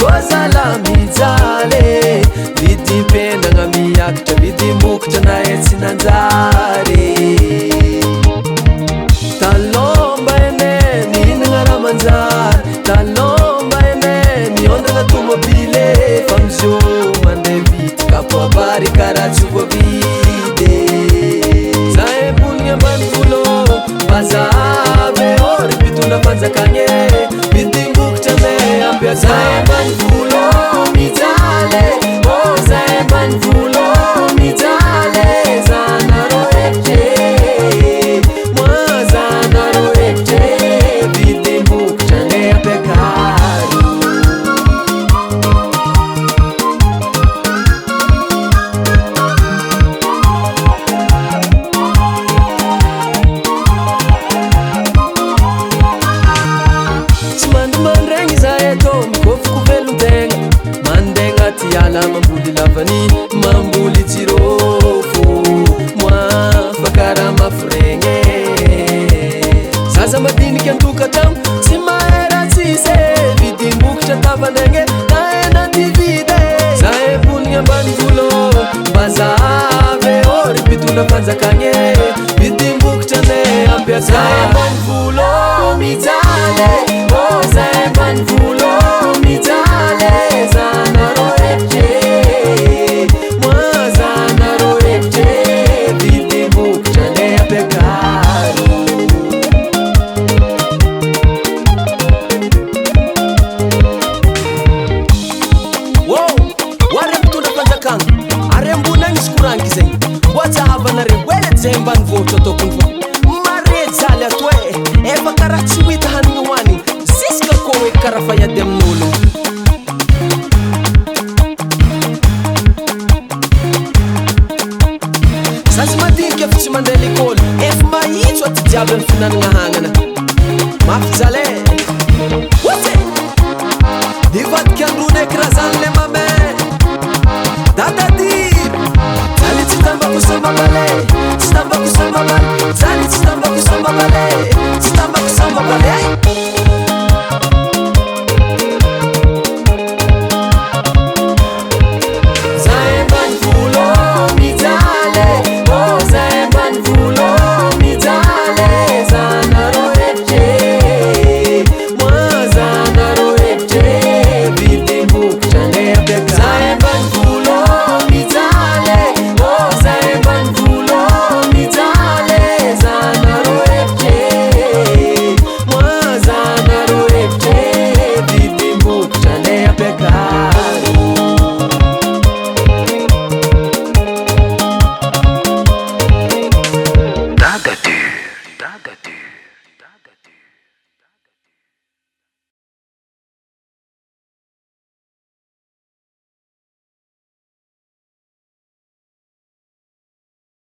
kozala mijaly vidim-pendagna miakatra vidim-bokotra na etsy nanjary talomba ene mihinagna raha manjary talomba ene miondrana tomobile fa mizio mandeha vity kapoabary karaha tsy voavidy zahay ambonigny ambany volo mazave ory mpitondra fanjakagny vidim-bokotra ne ampiasa zahay ambany volo mijaly zahay ambany volo mijaly zanaro hevitry moa zanaro hevitry vidim-bokotra ne ampiakaro tsy mandimandregny zahay atô mikôfoko velon-tegna mandeha agnaty ala mamboly lavany mamboly jirôfo moa fa karaha mafy regny zaza madiniky an-tokatragno tsy mahay raha tsisy vidim-bokotra tavanegny na anaty vide zahay ambonigny ambany volo mazave ory mpitondra fanjakagny vidim-bokotra ne ampiasa zahay ambany volo mijaly zahay ambany volo mijaly zanaro hevitry moa zanaro hevitry vidim-bokotra ne ampiakaro oary mpitondra fanjakagna ary ambony agny izy korangy zegny mboa jahavanareo oelety zahay ambany vohitra ataokony fa mare jaly ato efa karaha tsy hoita hanigny hoanigny ziska koa hoe karaha fa iady amin'olo zazy madiniky efa tsy mandeha lekôly efa mahitso aty jiaby amin'ny finanagna hagnana mafy jaly oatsy nivadiky androny eky raha zany le mame dadadiry jaly tsy tambako sambabale tsy tambako sambabale jaly tsy tambako sambabale tsy tambako sambabale zahay ambany volo mijaly zahay ambany volo mijaly zanaro hevitry moa zanaro hevitry vidim-bokotra ne ampiaka zahay ambany volo mijaly zahay ambany volo mijaly zanaro hevitry moa zanaro hevitry vidim-bokotra ne ampiakaro Dada du